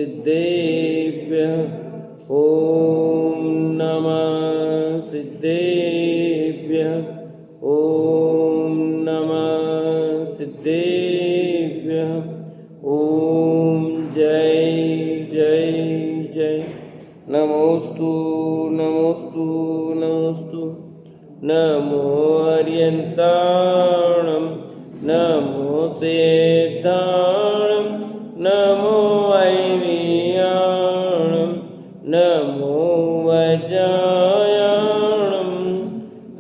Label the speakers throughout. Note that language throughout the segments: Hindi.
Speaker 1: सिद्धेभ्यः ॐ नमः सिद्धेभ्यः ॐ नमः सिद्धेभ्यः ॐ जय जय जय नमोस्तु नमोस्तु नमोस्तु नमो अर्यन्ताणं नमो सेद्धाणं नमो ऐमियाणं नमो वज्रायाणं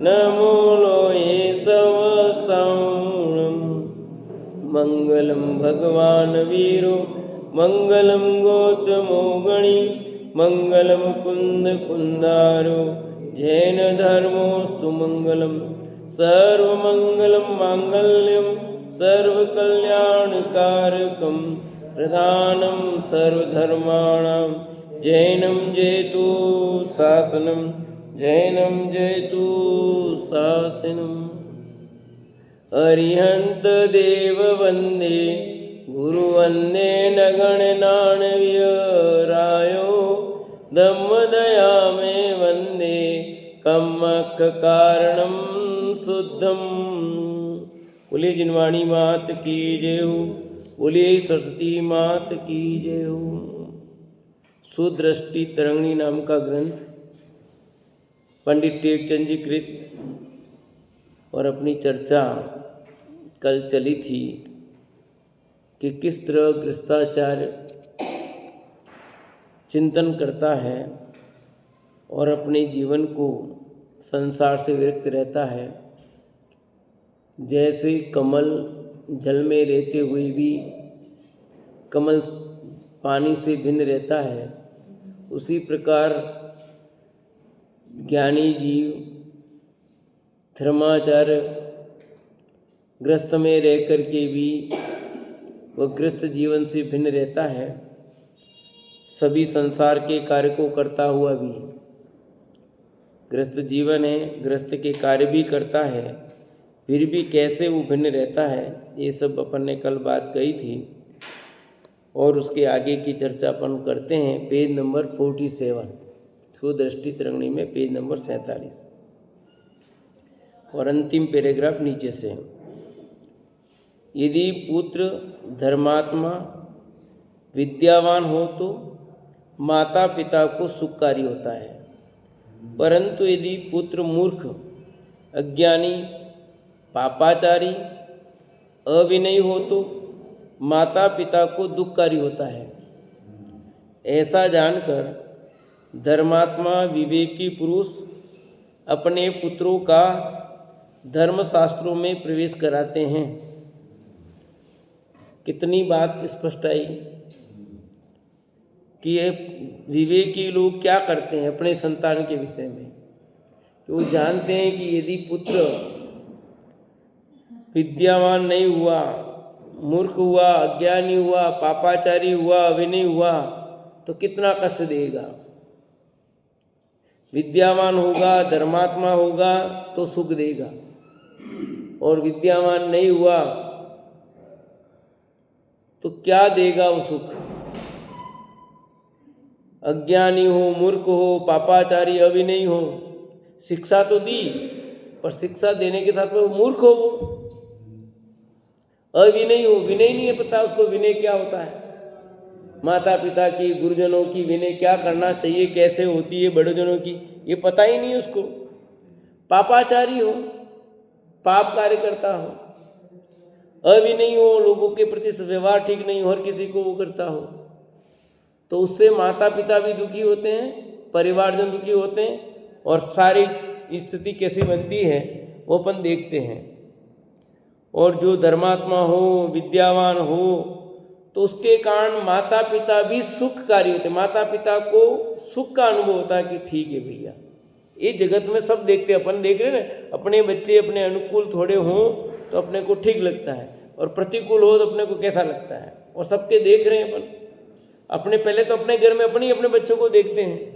Speaker 1: नमो लोये सवसाणं मङ्गलं भगवान् वीरो मङ्गलं गौतमो गणी मङ्गलं कुन्द कुन्दारो जैन धर्मोस्तु मङ्गलं सर्वमङ्गलं माङ्गल्यं सर्वकल्याणकारकं प्रधानं सर्वधर्माणां जैनं जयतु शासनं जैनं जयतु शासनम् अरिहन्त देव वन्दे गुरुवन्दे न गणनान्यरायो धम्मदया मे वन्दे कम्मक्खकारणं शुद्धं। बोलिए जिनवाणी मात की जय हो, बोलिए सरस्वती मात की जय हो। सुदृष्टि तरंगिणी नाम का ग्रंथ पंडित टेकचंद जी कृत और अपनी चर्चा कल चली थी कि किस तरह गृहस्थाचार्य चिंतन करता है और अपने जीवन को संसार से विरक्त रहता है। जैसे कमल जल में रहते हुए भी कमल पानी से भिन्न रहता है, उसी प्रकार ज्ञानी जीव धर्माचार्य गृहस्थ में रह कर के भी वह गृहस्थ जीवन से भिन्न रहता है। सभी संसार के कार्य को करता हुआ भी गृहस्थ जीवन है, गृहस्थ के कार्य भी करता है, फिर भी कैसे वो भिन्न रहता है, ये सब अपन ने कल बात कही थी और उसके आगे की चर्चा अपन करते हैं। पेज नंबर 47 सुदृष्टि तरंगिणी में पेज नंबर 47 और अंतिम पैराग्राफ नीचे से। यदि पुत्र धर्मात्मा विद्यावान हो तो माता पिता को सुखकारी होता है, परंतु यदि पुत्र मूर्ख अज्ञानी पापाचारी अविनयी हो तो माता पिता को दुखकारी होता है। ऐसा जानकर धर्मात्मा विवेकी पुरुष अपने पुत्रों का धर्मशास्त्रों में प्रवेश कराते हैं। कितनी बात स्पष्ट आई कि ये विवेकी लोग क्या करते हैं अपने संतान के विषय में, कि वो जानते हैं कि यदि पुत्र विद्यावान नहीं हुआ, मूर्ख हुआ, अज्ञानी हुआ, पापाचारी हुआ, अविनयी हुआ तो कितना कष्ट देगा। विद्यावान होगा, धर्मात्मा होगा तो सुख देगा, और विद्यावान नहीं हुआ तो क्या देगा वो सुख। अज्ञानी हो, मूर्ख हो, पापाचारी अविनयी हो, शिक्षा तो दी, पर शिक्षा देने के साथ में वो मूर्ख हो, वो अविनयी हो, विनय नहीं है पता उसको विनय क्या होता है, माता पिता की, गुरुजनों की विनय क्या करना चाहिए, कैसे होती है, बड़ेजनों की ये पता ही नहीं उसको। पापाचारी हो, पाप कार्य करता हो, अविनयी हो, लोगों के प्रति व्यवहार ठीक नहीं हो, हर किसी को वो करता हो, तो उससे माता पिता भी दुखी होते हैं, परिवारजन दुखी होते हैं, और सारी स्थिति कैसी बनती है वो अपन देखते हैं। और जो धर्मात्मा हो, विद्यावान हो, तो उसके कारण माता पिता भी सुखकारी होते, माता पिता को सुख का अनुभव होता है कि ठीक है भैया, ये जगत में सब देखते हैं, अपन देख रहे हैं ना, अपने बच्चे अपने अनुकूल थोड़े हों तो अपने को ठीक लगता है, और प्रतिकूल हो तो अपने को कैसा लगता है, और सबके देख रहे हैं अपन। अपने पहले तो अपने घर में अपने बच्चों को देखते हैं,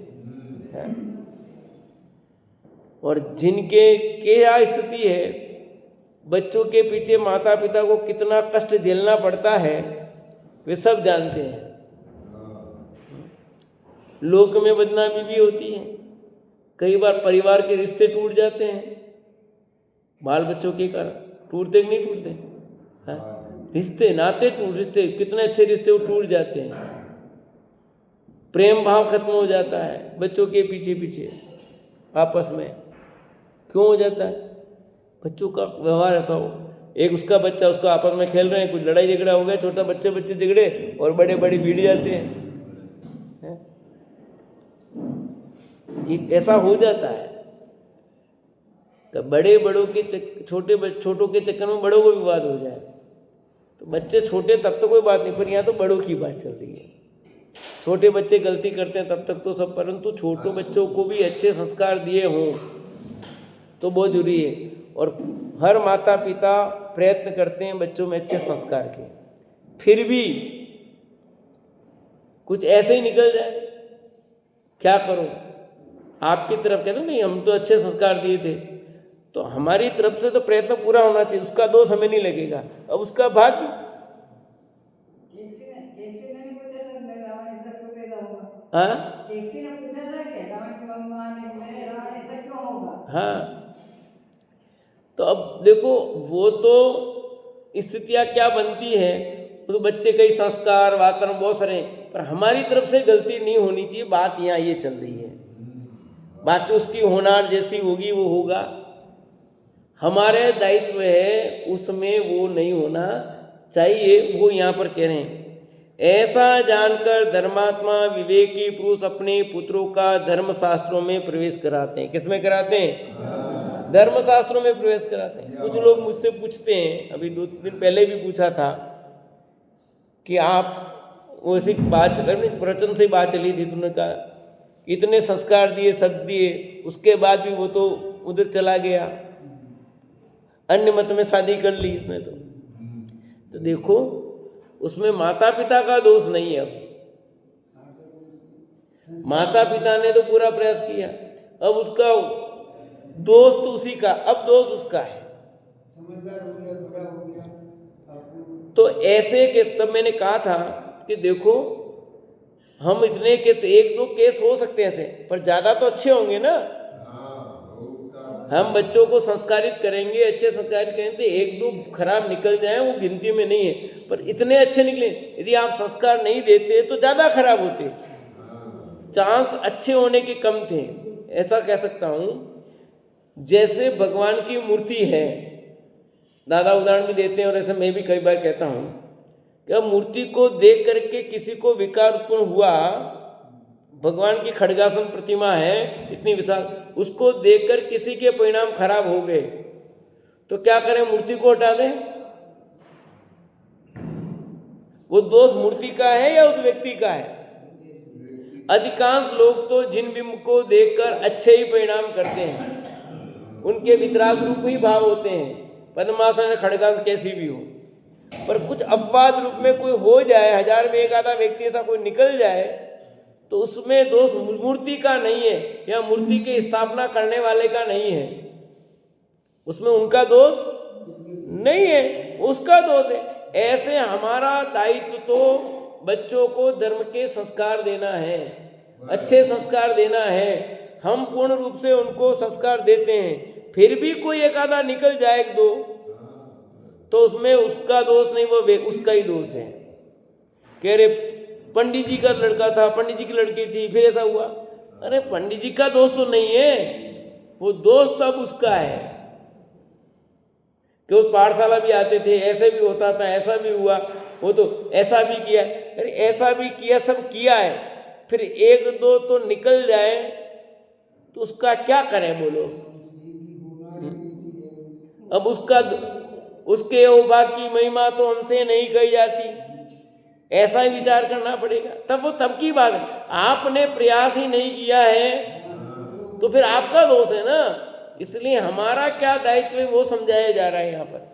Speaker 1: और जिनके क्या स्थिति है, बच्चों के पीछे माता पिता को कितना कष्ट झेलना पड़ता है, वे सब जानते हैं। लोक में बदनामी भी होती है, कई बार परिवार के रिश्ते टूट जाते हैं बाल बच्चों के कारण। टूटते कि नहीं टूटते? हाँ, रिश्ते नाते रिश्ते कितने अच्छे रिश्ते वो टूट जाते हैं, प्रेम भाव खत्म हो जाता है बच्चों के पीछे पीछे आपस में। क्यों हो जाता है? बच्चों का व्यवहार ऐसा हो, एक उसका बच्चा उसका आपस में खेल रहे हैं, कुछ लड़ाई झगड़ा हो गया, छोटा बच्चे झगड़े और बड़े बड़े भिड़ जाते हैं। ऐसा हो जाता है कि बड़े बड़ों के छोटों के चक्कर में बड़ों को विवाद हो जाए। तो बच्चे छोटे तब तो कोई बात नहीं, पर यहाँ तो बड़ों की बात चल रही है। छोटे बच्चे गलती करते हैं तब तक तो सब, परंतु छोटों बच्चों को भी अच्छे संस्कार दिए हों तो बहुत जरूरी है। और हर माता पिता प्रयत्न करते हैं बच्चों में अच्छे संस्कार के, फिर भी कुछ ऐसे ही निकल जाए, क्या करो? आपकी तरफ कहते नहीं हम तो अच्छे संस्कार दिए थे, तो हमारी तरफ से तो प्रयत्न पूरा होना चाहिए, उसका दोष हमें नहीं लगेगा। अब उसका भाग्य, हाँ, तो अब देखो वो तो स्थितियाँ क्या बनती है, तो बच्चे कई संस्कार वातावरण बहुत सारे, पर हमारी तरफ से गलती नहीं होनी चाहिए। बात यहाँ ये चल रही है, बाकी उसकी होनार जैसी होगी वो होगा, हमारे दायित्व है उसमें वो नहीं होना चाहिए। वो यहाँ पर कह रहे हैं, ऐसा जानकर धर्मात्मा विवेकी पुरुष अपने पुत्रों का धर्मशास्त्रों में प्रवेश कराते हैं। किसमें कराते हैं? धर्मशास्त्रों में प्रवेश कराते हैं। कुछ लोग मुझसे पूछते हैं, अभी 2 दिन पहले भी पूछा था कि आप वो ऐसी बात प्रवचन से बात चली थी, तुमने कहा इतने संस्कार दिए सब दिए, उसके बाद भी वो तो उधर चला गया, अन्य मत में शादी कर ली इसने। तो देखो उसमें माता पिता का दोष नहीं है। अब माता पिता ने तो पूरा प्रयास किया, अब उसका दोष तो उसी का, अब दोष उसका है, समझदार हो गया, बड़ा हो गया। तो ऐसे केस, तब मैंने कहा था कि देखो हम इतने केस, 1-2 केस हो सकते हैं ऐसे, पर ज्यादा तो अच्छे होंगे ना। हम बच्चों को संस्कारित करेंगे, अच्छे संस्कारित करेंगे, 1-2 खराब निकल जाए वो गिनती में नहीं है, पर इतने अच्छे निकले। यदि आप संस्कार नहीं देते तो ज्यादा खराब होते, चांस अच्छे होने के कम थे। ऐसा कह सकता हूं, जैसे भगवान की मूर्ति है, दादा उदाहरण भी देते हैं और ऐसे मैं भी कई बार कहता हूं कि मूर्ति को देख करके किसी को विकार उत्पन्न हुआ, भगवान की खड्गासन प्रतिमा है इतनी विशाल, उसको देखकर किसी के परिणाम खराब हो गए तो क्या करें? मूर्ति को हटा दें? वो दोष मूर्ति का है या उस व्यक्ति का है? अधिकांश लोग तो जिन बिंब को देखकर अच्छे ही परिणाम करते हैं, उनके वितराग रूप ही भाव होते हैं, पद्मासन खड्गासन कैसी भी हो। पर कुछ अपवाद रूप में कोई हो जाए, 1000 में एक आधा व्यक्ति ऐसा कोई निकल जाए, तो उसमें दोष मूर्ति का नहीं है या मूर्ति की स्थापना करने वाले का नहीं है, उसमें उनका दोष नहीं है, उसका दोष है। ऐसे हमारा दायित्व तो बच्चों को धर्म के संस्कार देना है, अच्छे संस्कार देना है। हम पूर्ण रूप से उनको संस्कार देते हैं, फिर भी कोई एक आधा निकल जाए 1-2, तो उसमें उसका दोष नहीं, वो उसका ही दोष है। कह रहे पंडित जी का लड़का था, पंडित जी की लड़की थी, फिर ऐसा हुआ। अरे पंडित जी का दोष तो नहीं है, वो दोष तो अब उसका है कि वो पाठशाला भी आते थे, ऐसे भी होता था, ऐसा भी हुआ, वो तो ऐसा भी किया। अरे ऐसा भी किया, सब किया है, फिर 1-2 तो निकल जाए तो उसका क्या करें बोलो? अब उसके औभाग्य की महिमा तो हमसे नहीं कही जाती, ऐसा ही विचार करना पड़ेगा। तब वो तब की बात है, आपने प्रयास ही नहीं किया है तो फिर आपका दोष है ना। इसलिए हमारा क्या दायित्व है वो समझाया जा रहा है यहाँ पर।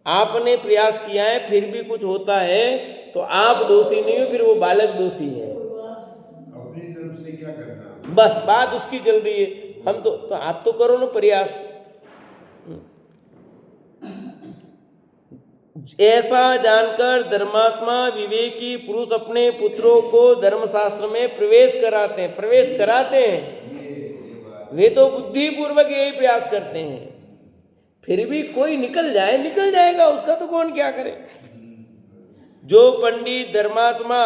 Speaker 1: आपने प्रयास किया है फिर भी कुछ होता है तो आप दोषी नहीं हो, फिर वो बालक दोषी है।
Speaker 2: अपनी तरफ से क्या करना,
Speaker 1: बस बात उसकी चल रही है। हम तो आप तो करो ना प्रयास। ऐसा जानकर धर्मात्मा विवेकी पुरुष अपने पुत्रों को धर्मशास्त्र में प्रवेश कराते हैं। वे तो बुद्धि पूर्वक यही प्रयास करते हैं। फिर भी कोई निकल जाएगा, उसका तो कौन क्या करे। जो पंडित धर्मात्मा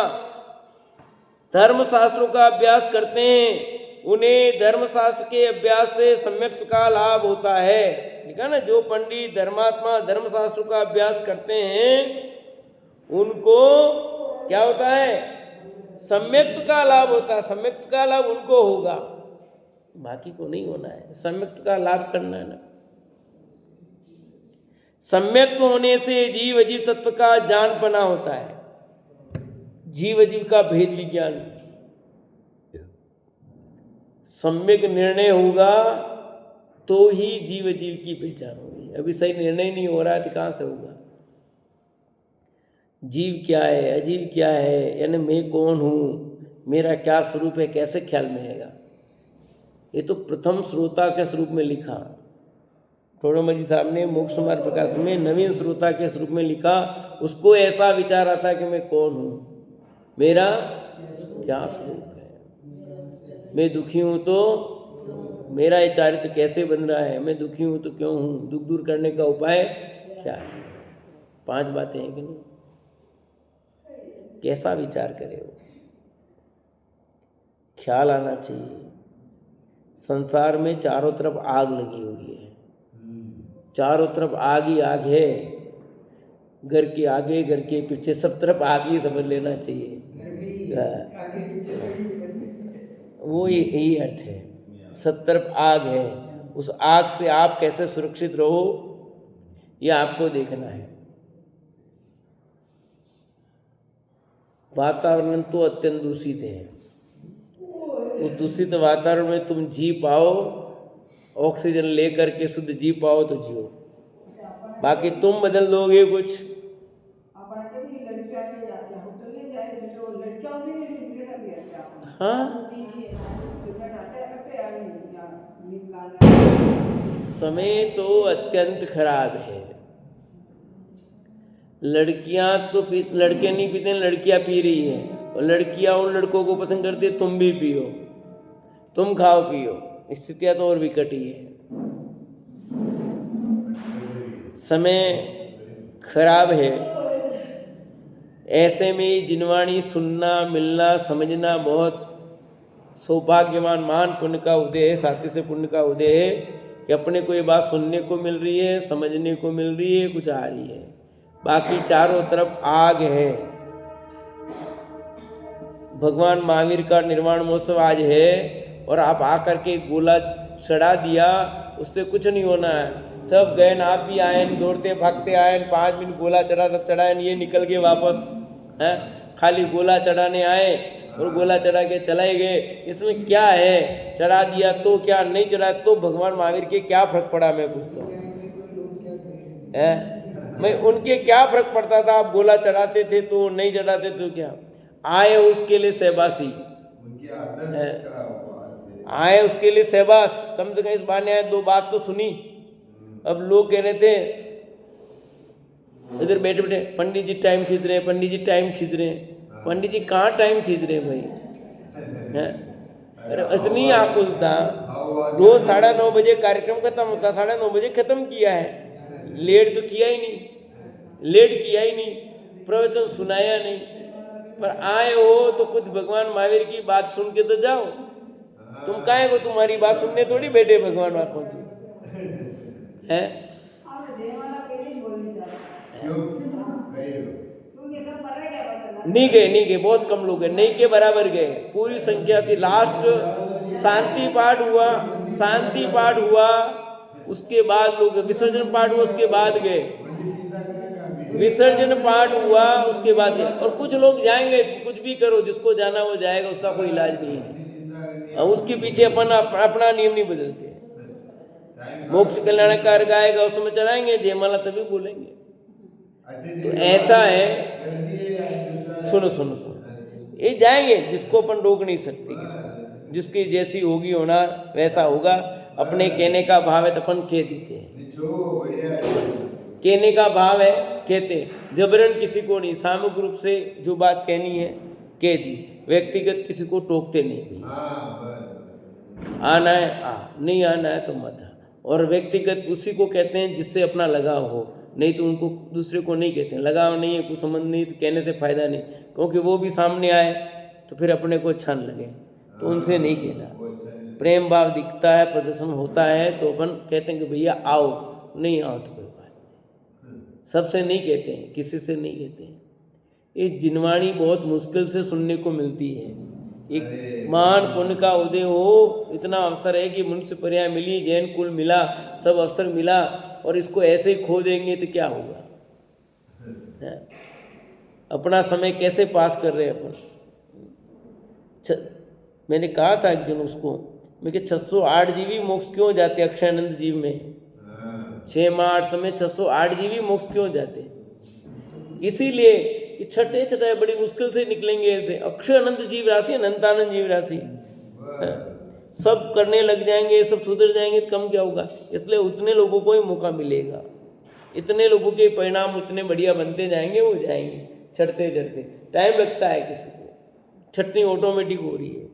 Speaker 1: धर्मशास्त्रों का अभ्यास करते हैं उन्हें धर्मशास्त्र के अभ्यास से सम्यक्त का लाभ होता है। ठीक है ना। जो पंडित धर्मात्मा धर्मशास्त्रों का अभ्यास करते हैं उनको क्या होता है, सम्यक्त का लाभ होता है। सम्यक्त का लाभ उनको होगा, बाकी को नहीं होना है। सम्यक्त का लाभ करना है ना। सम्यक्त होने से जीव अजीव तत्व का जानपना होता है। जीव अजीव का भेद विज्ञान, सम्यक निर्णय होगा तो ही जीव अजीव की पहचान होगी। अभी सही निर्णय नहीं हो रहा है तो कहाँ से होगा। जीव क्या है, अजीव क्या है, यानी मैं कौन हूँ, मेरा क्या स्वरूप है, कैसे ख्याल में आएगा। ये तो प्रथम श्रोता के स्वरूप में लिखा। थोड़ोमल जी साहब ने मोक्ष मार्ग प्रकाश में नवीन श्रोता के स्वरूप में लिखा। उसको ऐसा विचार आता कि मैं कौन हूँ, मेरा क्या स्वरूप है, मैं दुखी हूँ तो मेरा ये चारित्र कैसे बन रहा है, मैं दुखी हूँ तो क्यों हूँ, दुख दूर करने का उपाय क्या है। 5 बातें हैं कि नहीं। कैसा विचार करे वो, ख्याल आना चाहिए। संसार में चारों तरफ आग लगी हुई है, चारों तरफ आग ही आग है। घर के आगे, घर के पीछे, सब तरफ आग ही समझ लेना चाहिए। वो यही अर्थ है, सब तरफ आग है। उस आग से आप कैसे सुरक्षित रहो ये आपको देखना है। वातावरण तो अत्यंत दूषित है। उस दूषित वातावरण में तुम जी पाओ, ऑक्सीजन लेकर के शुद्ध जी पाओ तो जियो। बाकी तुम बदल दोगे कुछ। हाँ, समय तो अत्यंत खराब है। लड़कियां तो लड़के नहीं पीते, लड़कियां पी रही हैं। और लड़कियां उन लड़कों को पसंद करती है, तुम भी पियो, तुम खाओ पियो। स्थितियां तो और विकट ही है। समय खराब है। ऐसे में जिनवाणी सुनना, मिलना, समझना बहुत सौभाग्यवान मान पुण्य का उदय है, साथी से पुण्य का उदय है कि अपने को ये बात सुनने को मिल रही है, समझने को मिल रही है, कुछ आ रही है। बाकी चारों तरफ आग है। भगवान महावीर का निर्वाण महोत्सव आज है और आप आकर के गोला चढ़ा दिया, उससे कुछ नहीं होना है। सब गए, आप भी आए, दौड़ते भागते आए, 5 मिनट गोला चढ़ा, सब चढ़ाए, ये निकल गए वापस हैं। खाली गोला चढ़ाने आए और गोला चढ़ा के चलाए गए। इसमें क्या है, चढ़ा दिया तो क्या, नहीं चढ़ा तो भगवान महावीर के क्या फर्क पड़ा। मैं पूछता हूँ, मैं उनके क्या फर्क पड़ता था। आप गोला चढ़ाते थे तो, नहीं चढ़ाते तो क्या। आए उसके लिए सहबासी, आए उसके लिए सहबास। कम से कम इस बहाने आए, 2 बात तो सुनी। अब लोग कह रहे थे इधर बैठे बैठे, पंडित जी टाइम खींच रहे हैं, पंडित जी टाइम खींच रहे हैं। पंडित जी कहाँ टाइम खींच रहे हैं भाई, हैं। अरे इतनी आकुलता। रोज 9:30 बजे कार्यक्रम खत्म होता, 9:30 बजे खत्म किया है। लेट तो किया ही नहीं, लेट किया ही नहीं, प्रवचन सुनाया नहीं। पर आए हो तो कुछ भगवान महावीर की बात सुन के तो जाओ। तुम काहे को तुम्हारी बात सुनने थोड़ी बैठे भगवान आंखों की है। नहीं गए, बहुत कम लोग गए, नहीं के बराबर गए। पूरी संख्या थी। लास्ट शांति पाठ हुआ, उसके बाद लोग, विसर्जन पाठ हुआ उसके बाद गए, विसर्जन पाठ हुआ उसके बाद गए। और कुछ लोग जाएंगे, कुछ भी करो, जिसको जाना वो जाएगा, उसका कोई इलाज नहीं है। उसके पीछे अपना नियम नहीं बदलते। मोक्ष कल्याणकार गाएगा, उस समय चलाएंगे, जयमाला तभी बोलेंगे। तो ऐसा है। सुनो, ये जाएंगे, जिसको अपन रोक नहीं सकते, किसको, जिसकी जैसी होगी होना वैसा होगा। अपने कहने का भाव है तो अपन कह देते हैं। कहने का भाव है कहते हैं जबरन किसी को नहीं, सामूहिक रूप से जो बात कहनी है कह दी, व्यक्तिगत किसी को टोकते नहीं भी।
Speaker 2: हाँ बस
Speaker 1: आना है आ, नहीं आना है तो मत आ। और व्यक्तिगत उसी को कहते हैं जिससे अपना लगाव हो, नहीं तो उनको दूसरे को नहीं कहते हैं। लगाव नहीं है, कुछ संबंध नहीं, तो कहने से फायदा नहीं, क्योंकि वो भी सामने आए तो फिर अपने को अच्छा न लगे, तो उनसे नहीं कहना। प्रेम भाव दिखता है, प्रदर्शन होता है तो अपन कहते हैं कि भैया आओ, नहीं आओ तो कोई बात नहीं। सबसे नहीं कहते हैं, किसी से नहीं कहते हैं। ये जिनवाणी बहुत मुश्किल से सुनने को मिलती है। एक महान पुण्य का उदय हो, इतना अवसर है कि मनुष्य पर्याय मिली, जैन कुल मिला, सब अवसर मिला, और इसको ऐसे ही खो देंगे तो क्या होगा? है? अपना समय कैसे पास कर रहे हैं अपन? मैंने कहा था एक दिन उसको, मैं कि 608 जीवी मोक्ष क्यों जाते अक्षयानंद जीव में? 6 माह 8 समय 608 जीवी मोक्ष क्यों जाते? इसीलिए कि छठे बड़ी मुश्किल से निकलेंगे ऐसे। अक्षयानंद जीव राशि, अनंतानंद जीव राशि, सब करने लग जाएंगे, सब सुधर जाएंगे तो कम क्या होगा? इसलिए उतने लोगों को ही मौका मिलेगा, इतने लोगों के परिणाम इतने बढ़िया बनते जाएंगे, वो जाएंगे चढ़ते चढ़ते। टाइम लगता है किसी को, छटनी ऑटोमेटिक हो रही है,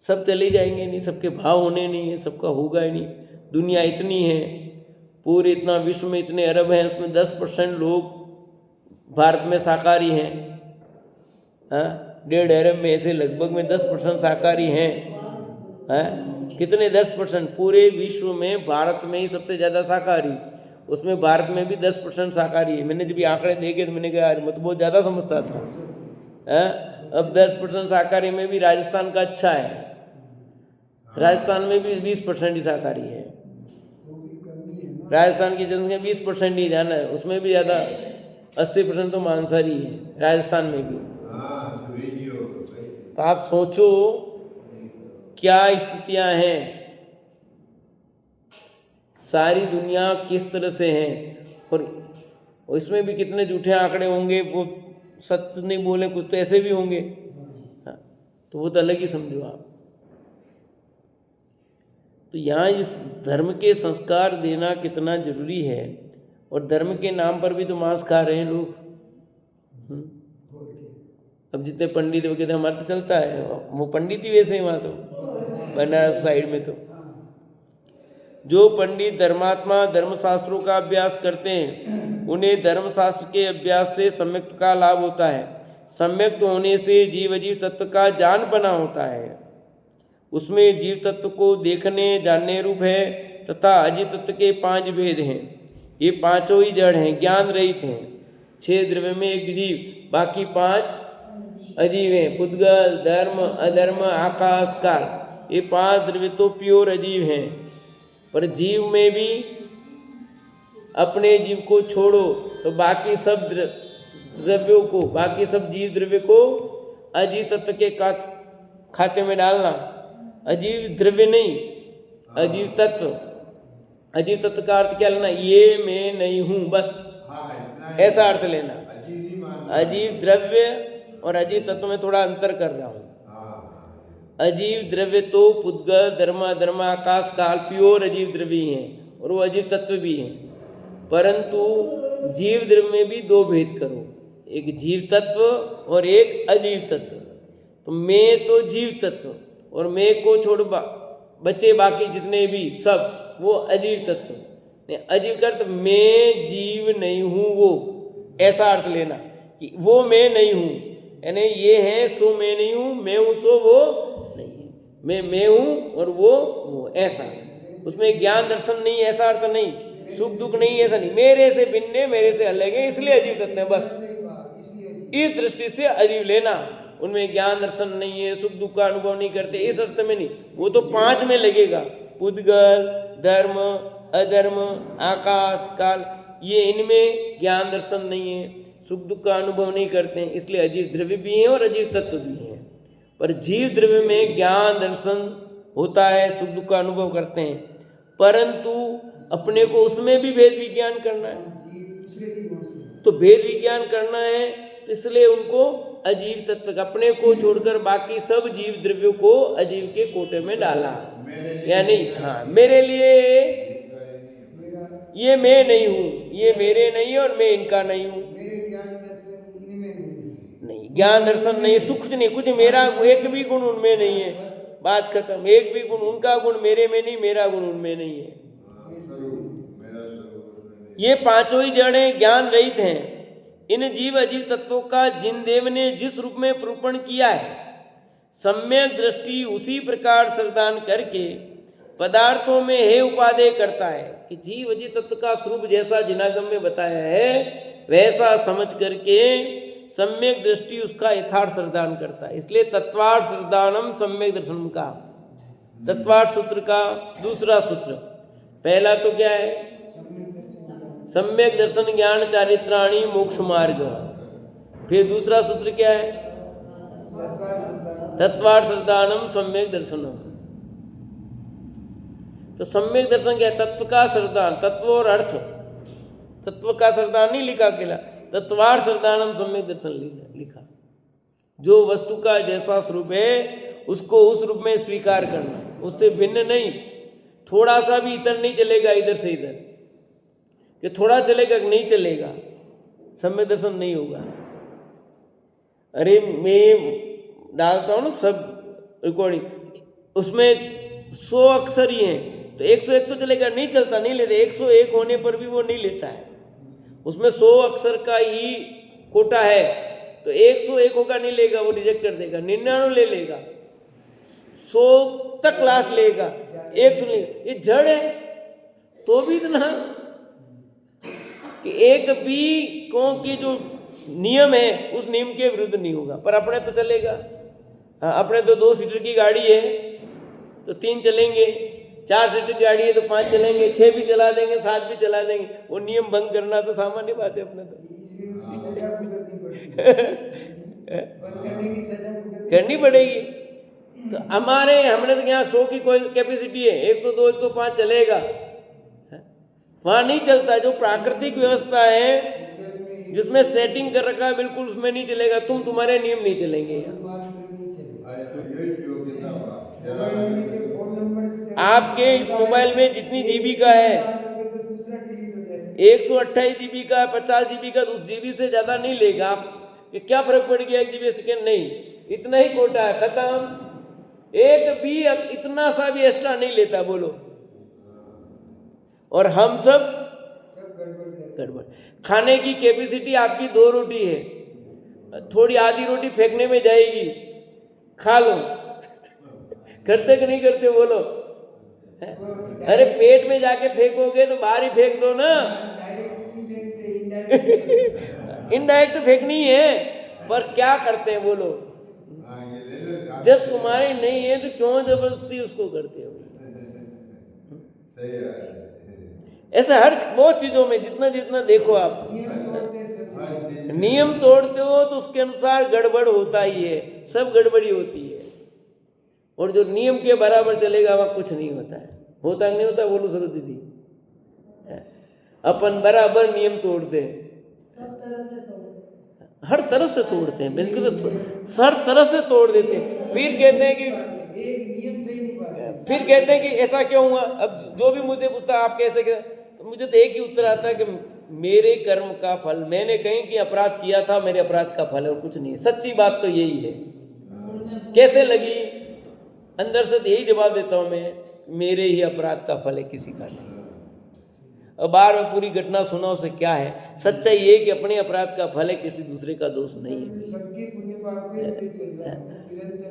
Speaker 1: सब चले जाएंगे नहीं, सबके भाव होने नहीं है, सबका होगा ही नहीं। दुनिया इतनी है, पूरे इतना विश्व में इतने अरब हैं, उसमें 10% लोग भारत में शाकाहारी हैं। 1.5 अरब में ऐसे लगभग में 10% शाकाहारी हैं। कितने 10%? पूरे विश्व में भारत में ही सबसे ज़्यादा शाकाहारी, उसमें भारत में भी 10% शाकाहारी है। मैंने जब ये आंकड़े देखे तो मैंने कहा यार मैं तो बहुत ज़्यादा समझता था। अब 10% शाकाहारी में भी राजस्थान का अच्छा है, राजस्थान में भी 20% ही शाकाहारी है। राजस्थान की जनसंख्या 20% ही जाना है, उसमें भी ज़्यादा 80% तो मांसाहारी है राजस्थान में भी। तो आप सोचो क्या स्थितियां हैं, सारी दुनिया किस तरह से है। और इसमें भी कितने झूठे आंकड़े होंगे, वो सच नहीं बोले, कुछ तो ऐसे भी होंगे। तो वो तो अलग ही समझो आप। तो यहाँ इस धर्म के संस्कार देना कितना जरूरी है। और धर्म के नाम पर भी तो मांस खा रहे हैं लोग। अब जितने पंडित वो कहते हैं हमारा तो चलता है, वो पंडित ही वैसे ही वहाँ तो बनारस साइड में। तो जो पंडित धर्मात्मा धर्मशास्त्रों का अभ्यास करते हैं उन्हें धर्मशास्त्र के अभ्यास से सम्यक्त का लाभ होता है। सम्यक्त होने से जीव अजीव तत्व का जान बना होता है। उसमें जीव तत्व को देखने जानने रूप है तथा अजीव तत्व के 5 भेद हैं। ये 5 ही जड़ हैं, ज्ञान रहित हैं। 6 द्रव्य में एक जीव, बाकी 5 अजीव हैं। पुद्गल, धर्म, अधर्म, आकाश, काल, ये 5 द्रव्य तो प्योर अजीव हैं। पर जीव में भी अपने जीव को छोड़ो तो बाकी सब द्रव्यों को, बाकी सब जीव द्रव्य को अजीव तत्व के खाते में डालना। अजीव द्रव्य नहीं, अजीव तत्व। अजीव तत्व का अर्थ क्या लेना? ये मैं नहीं हूँ, बस ऐसा अर्थ लेना। अजीव द्रव्य और अजीव तत्व में थोड़ा अंतर कर रहा हूँ। अजीव द्रव्य तो पुद्गल, धर्म, आकाश, काल प्योर अजीव द्रव्य हैं और वो अजीव तत्व भी हैं। परंतु जीव द्रव्य में भी 2 भेद करो, एक जीव तत्व और एक अजीव तत्व। तो मैं तो जीव तत्व और मैं को छोड़ बचे बाकी जितने भी सब वो अजीव तत्व। अजीव का अर्थ मैं जीव नहीं हूँ, वो ऐसा अर्थ लेना कि वो मैं नहीं हूँ, यानी ये है सो मैं नहीं हूँ, मैं हूँ सो वो नहीं है। मैं हूँ और वो ऐसा। उसमें ज्ञान दर्शन नहीं, ऐसा अर्थ नहीं। सुख दुख नहीं, ऐसा नहीं। मेरे से भिन्न, मेरे से अलग है, इसलिए अजीव तत्व है, बस इस दृष्टि से अजीव लेना। उनमें ज्ञान दर्शन नहीं है, सुख दुख का अनुभव नहीं करते, इस अर्थ में नहीं। वो तो 5 में लगेगा, पुद्गल, धर्म, अधर्म, आकाश, काल, ये इनमें ज्ञान दर्शन नहीं है, सुख दुख का अनुभव नहीं करते हैं, इसलिए अजीव द्रव्य भी हैं और अजीव तत्व भी हैं। पर जीव द्रव्य में ज्ञान दर्शन होता है, सुख दुख का अनुभव करते हैं, परंतु अपने को उसमें भी भेद विज्ञान करना है। तो भेद विज्ञान करना है, इसलिए उनको अजीव तत्व, अपने को छोड़कर बाकी सब जीव द्रव्यों को अजीव के कोटे में डाला। यानी हाँ, मेरे लिए ये मैं नहीं हूँ, ये मेरे नहीं और मैं इनका नहीं हूँ, नहीं, ज्ञान दर्शन नहीं, सुख नहीं, कुछ मेरा एक भी गुण उनमें नहीं है, बात खत्म। एक भी गुण, उनका गुण मेरे में नहीं, मेरा गुण उनमें नहीं है।
Speaker 2: मेरा स्वरूप
Speaker 1: ये पांचों ही जड़ें ज्ञान रहित हैं। इन जीव अजीव तत्वों का जिन देव ने जिस रूप में निरूपण किया है, सम्यक दृष्टि उसी प्रकार श्रद्धान करके पदार्थों में हे उपादेय करता है कि जीव अजीव तत्व का स्वरूप जैसा जिनागम में बताया है वैसा समझ करके सम्यक दृष्टि उसका यथार्थ श्रद्धान करता है। इसलिए तत्वार्थ श्रद्धानम सम्यक दर्शनम का, तत्वार्थ सूत्र का दूसरा सूत्र। पहला तो क्या है? सम्यक दर्शन ज्ञान चारित्राणी मोक्ष मार्ग। फिर दूसरा सूत्र क्या है? तत्वार्थ श्रद्धानम सम्यक दर्शनम। तो सम्यक दर्शन क्या है? तत्व का श्रद्धान, तत्व और अर्थ। तत्व का श्रद्धान नहीं लिखा अकेला, तत्वार्थ श्रद्धानम सम्यक दर्शन लिखा। जो वस्तु का जैसा स्वरूप है उसको उस रूप में स्वीकार करना, उससे भिन्न नहीं। थोड़ा सा भी इधर नहीं चलेगा, इधर से इधर कि थोड़ा चलेगा कि नहीं चलेगा, सम्यक दर्शन नहीं होगा। अरे मैं डालता हूँ ना सब रिकॉर्डिंग, उसमें 100 अक्षर ही हैं तो 101 तो चलेगा, नहीं चलता, नहीं लेते। 101 होने पर भी वो नहीं लेता है, उसमें 100 अक्षर का ही कोटा है तो 101 होगा, नहीं लेगा, वो रिजेक्ट कर देगा। 99 ले लेगा, 100 तक लास्ट लेगा, 100 लेगा। ये जड़ है तो भी इतना कि एक भी क्योंकि जो नियम है उस नियम के विरुद्ध नहीं होगा। पर अपने तो चलेगा। अपने तो 2 सीटर की गाड़ी है तो 3 चलेंगे, 4 सीटर की गाड़ी है तो 5 चलेंगे, 6 भी चला देंगे, 7 भी चला देंगे। वो नियम भंग करना तो सामान्य बात है अपने तो करनी पड़ेगी। तो हमने तो यहाँ 100 की कोई कैपेसिटी है, 102 105 चलेगा, वहाँ नहीं चलता। जो प्राकृतिक व्यवस्था है जिसमें सेटिंग कर रखा है बिल्कुल, उसमें नहीं चलेगा। तुम्हारे नियम नहीं चलेंगे। आपके इस मोबाइल में जितनी जीबी का है 128 जीबी का, 50 जीबी का, उस जीबी से ज़्यादा नहीं लेगा आप कि क्या फर्क पड़ गया 1 जीबी सेकेंड, नहीं, इतना ही कोटा है, खत्म। एक भी इतना सा भी एक्स्ट्रा नहीं लेता, बोलो। और हम सब गड़बड़। खाने की कैपेसिटी आपकी 2 रोटी है, थोड़ी आधी रोटी फेंकने में जाएगी, खा लो। करते कि नहीं करते, बोलो? अरे पेट में जाके फेंकोगे तो बाहर ही फेंक दो ना। इनडायरेक्ट तो फेंकनी है, पर क्या करते हैं, बोलो? जब तुम्हारी नहीं है तो क्यों जबरदस्ती उसको करते हो? ऐसा हर बहुत चीजों में जितना जितना देखो आप नियम तोड़ते हो तो उसके अनुसार गड़बड़ होता ही है, सब गड़बड़ी होती है। और जो नियम के बराबर चलेगा वह कुछ नहीं होता है। होता नहीं होता, बोलो सरस्वती दीदी? अपन बराबर नियम तोड़ते हैं, हर तरह से तोड़ते हैं, बिल्कुल हर तरह से तोड़ देते हैं। फिर कहते हैं कि एक नियम सही नहीं पाया, फिर कहते हैं कि ऐसा क्यों हुआ। अब जो भी मुझे पूछता आप कैसे क्या, तो मुझे तो एक ही उत्तर आता है कि मेरे कर्म का फल, मैंने कहीं कि अपराध किया था, मेरे अपराध का फल है और कुछ नहीं है। सच्ची बात तो यही है। कैसे लगी? अंदर से यही जवाब देता हूँ मैं, मेरे ही अपराध का फल है, किसी का नहीं। अब बार में पूरी घटना सुना, उसे क्या है? सच्चाई ये कि अपने अपराध का फल है, किसी दूसरे का दोष नहीं है।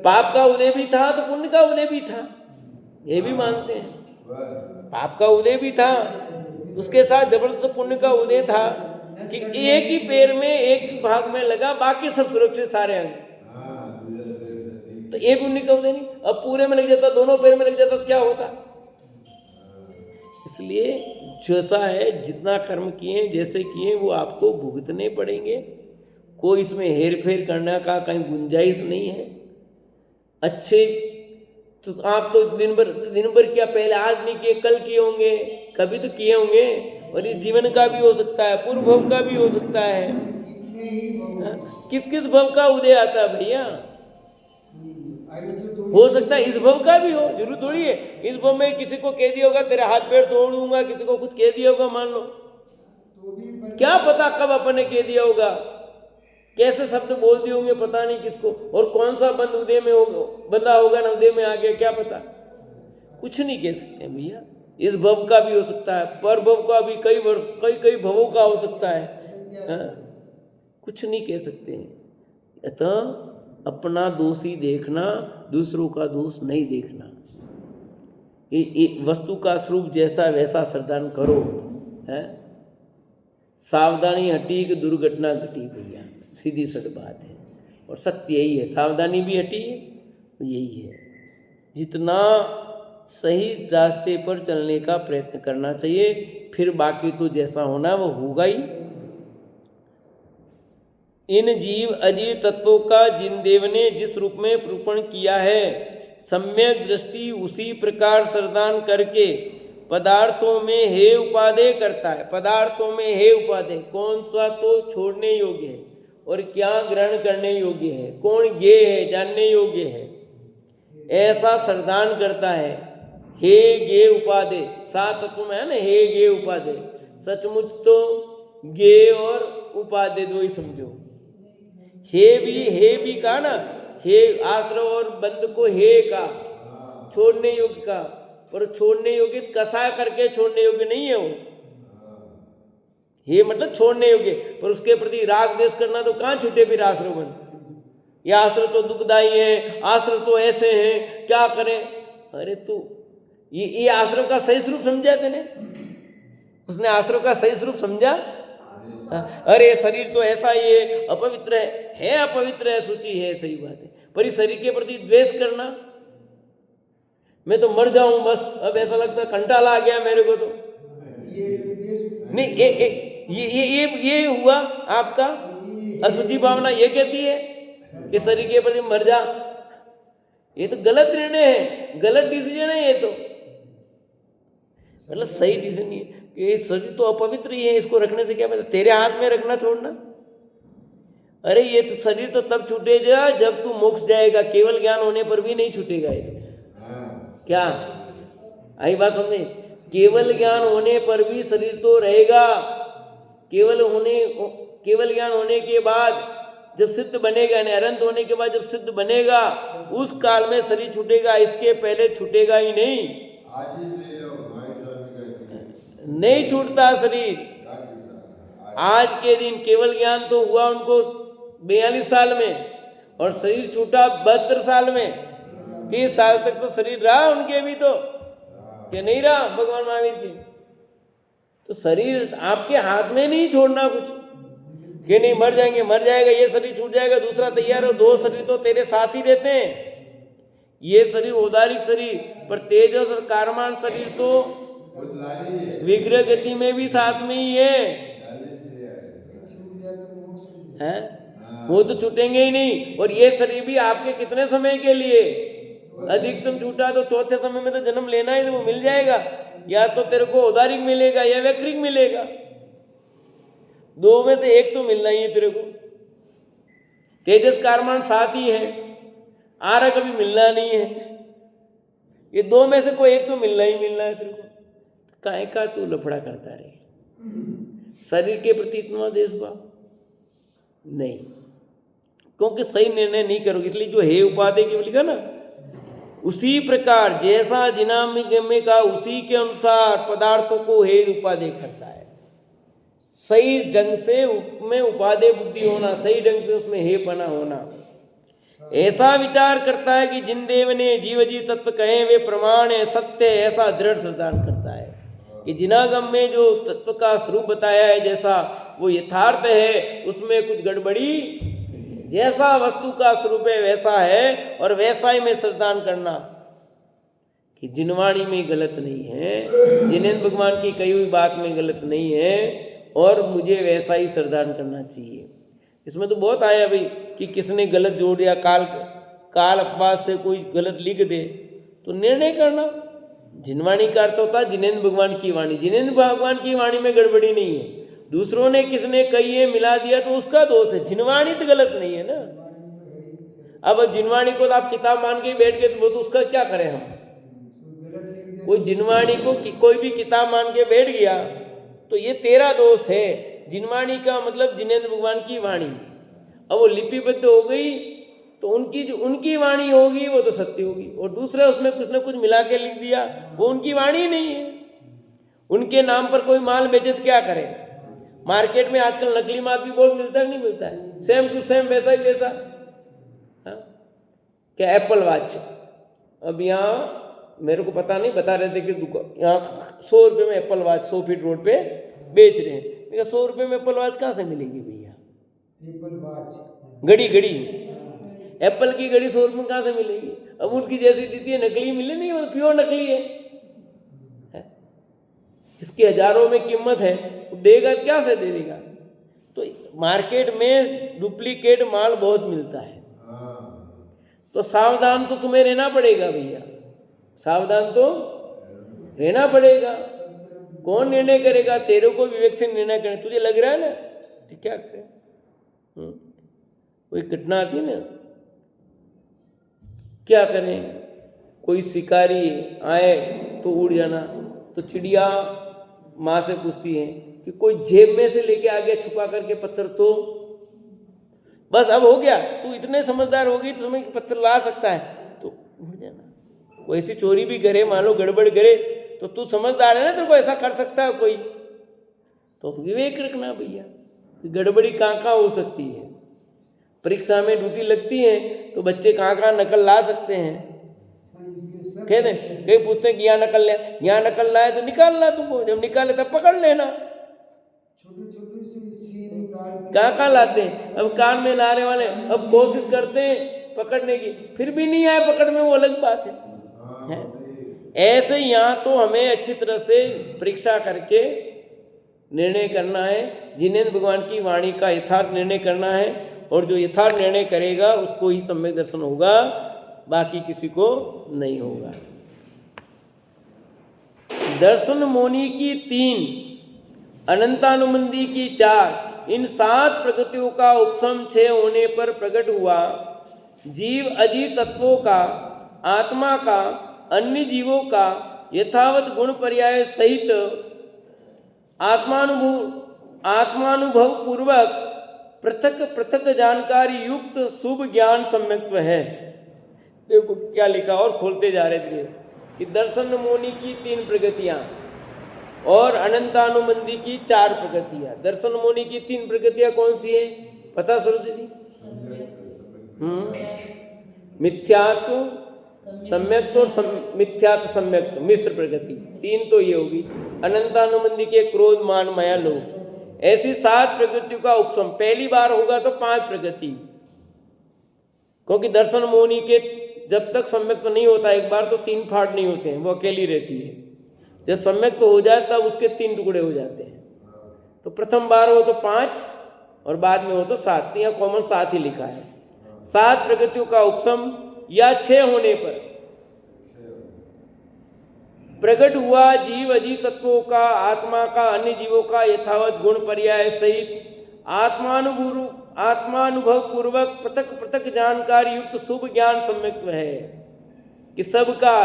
Speaker 1: पाप का उदय भी था तो पुण्य का उदय भी था, ये भी मानते हैं। पाप का उदय भी था, उसके साथ जबरदस्त पुण्य का उदय था कि एक ही पैर में एक ही भाग में लगा, बाकी सब सुरक्षित सारे अंग। तो एक पुण्य का उदय नहीं। अब पूरे में लग जाता, दोनों पैर में लग जाता तो क्या होता? इसलिए जैसा है, जितना कर्म किए, जैसे किए, वो आपको भुगतने पड़ेंगे। कोई इसमें हेर फेर करने का कहीं गुंजाइश नहीं है। अच्छे तो आप तो दिन भर क्या, पहले आज नहीं किए कल किए होंगे, कभी तो किए होंगे। और इस जीवन का भी हो सकता है, पूर्व भव का भी हो सकता है। किस किस भव का उदय आता है भैया? हो सकता है इस भव का भी हो, जरूर थोड़ी है। इस भव में किसी को कह दिया होगा तेरे हाथ पैर तोड़ दूंगा, किसी को कुछ कह दिया होगा, मान लो, क्या पता कब अपन ने कह दिया होगा। कैसे शब्द बोल दिए होंगे पता नहीं किसको, और कौन सा बंद उदय में बंदा होगा ना उदय में आ गया क्या पता, कुछ नहीं कह सकते भैया। इस भव का भी हो सकता है, पर भव का भी, कई वर्ष कई भवों का हो सकता है, हाँ? कुछ नहीं कह सकते हैं। अतः अपना दोष ही देखना, दूसरों का दोष नहीं देखना। ये वस्तु का स्वरूप जैसा वैसा श्रद्धान करो, है? सावधानी हटी कि दुर्घटना घटी भैया, सीधी सट बात है। और सत्य यही है, सावधानी भी हटी है, यही है। जितना सही रास्ते पर चलने का प्रयत्न करना चाहिए, फिर बाकी तो जैसा होना वो होगा ही। इन जीव अजीव तत्वों का जिन देव ने जिस रूप में निरूपण किया है, सम्यक दृष्टि उसी प्रकार श्रद्धान करके पदार्थों में हे उपादेय करता है। पदार्थों में हे उपादेय, कौन सा तो छोड़ने योग्य है और क्या ग्रहण करने योग्य है, कौन ज्ञेय है, जानने योग्य है, ऐसा श्रद्धान करता है। हे ज्ञेय उपादेय, सात तत्व में है ना, हे ज्ञेय उपादेय। सचमुच तो ज्ञेय और उपादेय दो ही समझो। हे भी कहा ना, हे आश्रव और बंद को हे का, छोड़ने योग्य का, पर छोड़ने योग्य कसा करके छोड़ने योग्य नहीं है वो। हे मतलब छोड़ने योग्य, पर उसके प्रति राग द्वेष करना तो कहाँ छूटे फिर आश्रव बंद। ये आश्रव तो दुखदाई है, आश्रव तो ऐसे हैं, क्या करें। अरे तू ये आश्रव का सही स्वरूप समझा तेने? उसने आश्रव का सही स्वरूप समझा? अरे शरीर तो ऐसा ही है, अपवित्र है, अपवित्र है, सूची है, सही बात है, पर इस शरीर के प्रति द्वेष करना, मैं तो मर जाऊं बस, अब ऐसा लगता है कंटाला आ गया मेरे को तो नहीं। ये हुआ आपका असुचि भावना, ये कहती है कि शरीर के प्रति मर जा। ये तो गलत निर्णय है, गलत डिसीजन है ये तो, मतलब सही डिसीजन नहीं है। ये शरीर तो अपवित्र ही है, इसको रखने से क्या मतलब, तेरे हाथ में रखना छोड़ना। अरे ये तो शरीर तो तब छूटेगा जब तू मोक्ष जाएगा, केवल ज्ञान होने पर भी नहीं छूटेगा ये तो। क्या आई बात समझे? केवल ज्ञान होने पर भी शरीर तो रहेगा, केवल ज्ञान होने के बाद जब सिद्ध बनेगा, अनंत होने के बाद जब सिद्ध बनेगा, उस काल में शरीर छूटेगा, इसके पहले छूटेगा ही नहीं।
Speaker 2: आज ही ले लो,
Speaker 1: नहीं छूटता शरीर। आज के दिन केवल ज्ञान तो हुआ उनको 42 साल में, और शरीर छूटा 72 साल में। 30 साल तक तो शरीर रहा उनके भी, तो क्या नहीं रहा भगवान महावीर के? तो शरीर आपके हाथ में नहीं छोड़ना कुछ, कि नहीं मर जाएंगे, मर जाएगा, ये शरीर छूट जाएगा, दूसरा तैयार हो। 2 शरीर तो तेरे साथ ही रहते हैं। ये शरीर औदारिक शरीर, पर तेजस और कारमान शरीर तो विग्रह गति में भी साथ में ही है? वो तो छूटेंगे ही नहीं। और ये शरीर भी आपके कितने समय के लिए? अधिकतम छूटा तो चौथे समय में तो जन्म लेना ही, तो वो मिल जाएगा, या तो तेरे को औदारिक मिलेगा या वैक्रिक मिलेगा, 2 में से एक तो मिलना ही है तेरे को। तेजस कारमान साथ ही है, आरा कभी मिलना नहीं है, ये 2 में से कोई एक तो मिलना ही मिलना है तेरे को। काहे का तू लफड़ा करता रहे? शरीर के प्रति इतना देशभाव नहीं, क्योंकि सही निर्णय नहीं करोगे। इसलिए जो हे उपादेय के लिखा ना, उसी प्रकार जैसा जिनामी का उसी के अनुसार पदार्थों को हे उपादेय करता है। सही ढंग से में उपादेय बुद्धि होना, सही ढंग से उसमें हे पना होना। ऐसा विचार करता है कि जिन देव ने जीव जी तत्व कहे वे प्रमाण है, सत्य, ऐसा दृढ़ श्रद्धान करता है कि जिनागम में जो तत्व का स्वरूप बताया है जैसा वो यथार्थ है, उसमें कुछ गड़बड़ी, जैसा वस्तु का स्वरूप है वैसा है, और वैसा ही में श्रद्धान करना कि जिनवाणी में गलत नहीं है, जिनेन्द्र भगवान की कही हुई बात में गलत नहीं है, और मुझे वैसा ही श्रद्धान करना चाहिए। इसमें तो बहुत आया भाई कि किसने गलत जोड़ दिया, काल अपवाद से कोई गलत लिख दे तो निर्णय करना। जिनवाणी का अर्थ होता है जिनेन्द्र भगवान की वाणी, जिनेन्द्र भगवान की वाणी में गड़बड़ी नहीं है। दूसरों ने किसने कही है मिला दिया तो उसका दोष है, जिनवाणी तो गलत नहीं है ना। अब जिनवाणी को तो आप किताब मान के बैठ गए तो वो तो उसका क्या करें हम? वो जिनवाणी को कोई भी किताब मान के बैठ गया तो ये तेरा दोष है। जिनवाणी का मतलब जिनेन्द्र भगवान की वाणी, अब वो लिपिबद्ध हो गई तो उनकी जो उनकी वाणी होगी वो तो सत्य होगी, और दूसरे उसमें कुछ ना कुछ मिला के लिख दिया, वो उनकी वाणी नहीं है। उनके नाम पर कोई माल बेचे तो क्या करे? मार्केट में आजकल नकली माल भी बहुत मिलता है, नहीं मिलता है? सेम टू सेम वैसा ही वैसा। हाँ? क्या एप्पल वॉच, अब यहाँ मेरे को पता नहीं, बता रहे थे कि दुकान यहाँ 100 रुपये में एप्पल वॉच 100 फीट रोड पे बेच रहे हैं। 100 रुपये में एप्पल वॉच कहाँ से मिलेगी भैया?
Speaker 3: एप्पल वॉच
Speaker 1: घड़ी एप्पल की घड़ी 100 रुपये में कहाँ से मिलेगी? अब उसकी जैसी देती है नकली मिले नहीं, वो प्योर नकली है। जिसकी हजारों में कीमत है वो देगा क्या से दे देगा? तो मार्केट में डुप्लीकेट माल बहुत मिलता है, तो सावधान तो तुम्हें रहना पड़ेगा भैया, सावधान तो रहना पड़ेगा। कौन निर्णय करेगा? तेरे को विवेक से निर्णय करना। तुझे लग रहा है ना तो क्या करे? कोई घटना आती ना, क्या करें? कोई शिकारी आए तो उड़ जाना, तो चिड़िया माँ से पूछती है कि कोई जेब में से लेके आ गया छुपा करके पत्थर, तो बस अब हो गया, तू इतने समझदार होगी तो तुम्हें पत्थर ला सकता है, तो उड़ जाना। कोई ऐसी चोरी भी करे, मान लो गड़बड़ करे, तो तू समझदार है ना, तेरे को ऐसा कर सकता है कोई, तो विवेक रखना भैया कि गड़बड़ी कहाँ हो सकती है। परीक्षा में ड्यूटी लगती है तो बच्चे कहाँ नकल ला सकते हैं। कहते कहीं पूछते हैं कि यहाँ नकल ले, यहाँ नकल लाए तो निकालना, तुमको जब निकाले तब पकड़ लेना। कहाँ लाते हैं? अब कान में लाने वाले अब कोशिश करते हैं पकड़ने की, फिर भी नहीं आए पकड़ में, वो अलग बात है। ऐसे यहाँ तो हमें अच्छी तरह से परीक्षा करके निर्णय करना है। जिनेंद्र भगवान की वाणी का यथार्थ निर्णय करना है, और जो यथार्थ निर्णय करेगा उसको ही सम्यक दर्शन होगा, बाकी किसी को नहीं होगा। दर्शन मोनी की 3, अनंतानुबंधी की 4, इन 7 प्रकृतियों का उपशम 6 होने पर प्रकट हुआ। जीव अजीव तत्वों का, आत्मा का, अन्य जीवों का यथावत गुण पर्याय सहित आत्मानुभव पूर्वक पृथक पृथक जानकारी युक्त शुभ ज्ञान सम्यक्त्व है। देखो क्या लिखा, और खोलते जा रहे थे कि दर्शन मोनी की 3 प्रगतियां और अनंतानुबंधी की 4 प्रगतियां। दर्शन मोनी की 3 प्रगतियां कौन सी है पता सरोज जी? मिथ्यात्व, सम्यक्त्व और मिथ्यात्व सम्यक्त्व, मिश्र प्रगति, 3 तो ये होगी। अनंतानुबंधी के क्रोध मान माया लोभ, ऐसी 7 प्रगतियों का उपशम। पहली बार होगा तो 5 प्रगति, क्योंकि दर्शन मोनी के जब तक सम्यक तो नहीं होता एक बार, तो 3 फाड़ नहीं होते हैं, वो अकेली रहती है। जब सम्यक तो हो जाए तब उसके 3 टुकड़े हो जाते हैं। तो प्रथम बार हो तो 5 और बाद में हो तो 7, यहाँ कॉमन 7 ही लिखा है। 7 प्रगतियों का उपशम या 6 होने पर प्रकट हुआ जीव अजीव तत्वों का, आत्मा का, अन्य जीवों का यथावत गुण पर्याय सहित आत्मानुभव पूर्वक पृथक पृथक जानकारी युक्त शुभ ज्ञान सम्यक्त्व है कि सबका,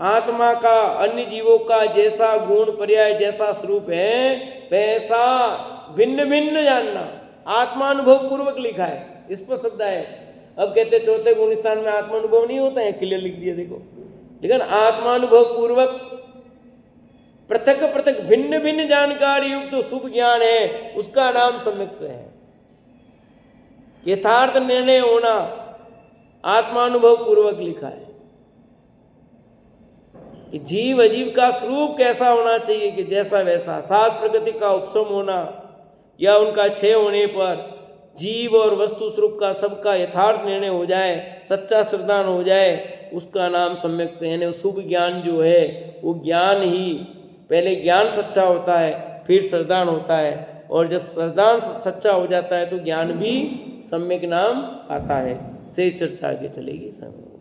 Speaker 1: आत्मा का, अन्य जीवों का जैसा गुण पर्याय जैसा स्वरूप है वैसा भिन्न भिन्न जानना। आत्मानुभव पूर्वक लिखा है, इस पर शब्द है। अब कहते चौथे गुण स्थान में आत्मानुभव नहीं होता है, क्लियर लिख दिया देखो। लेकिन आत्मानुभव पूर्वक पृथक पृथक भिन्न भिन्न जानकारी युक्त तो शुभ ज्ञान है, उसका नाम सम्यक्त्व है। यथार्थ निर्णय होना आत्मानुभव पूर्वक लिखा है कि जीव अजीव का स्वरूप कैसा होना चाहिए कि जैसा वैसा। 7 प्रकृति का उपशम होना या उनका क्षय होने पर जीव और वस्तु स्वरूप का सबका यथार्थ निर्णय हो जाए, सच्चा श्रद्धान हो जाए, उसका नाम सम्यक्त्व। यानी शुभ ज्ञान जो है वो ज्ञान ही, पहले ज्ञान सच्चा होता है फिर श्रद्धान होता है, और जब श्रद्धान सच्चा हो जाता है तो ज्ञान भी सम्यक नाम आता है। से चर्चा आगे चलेगी समय।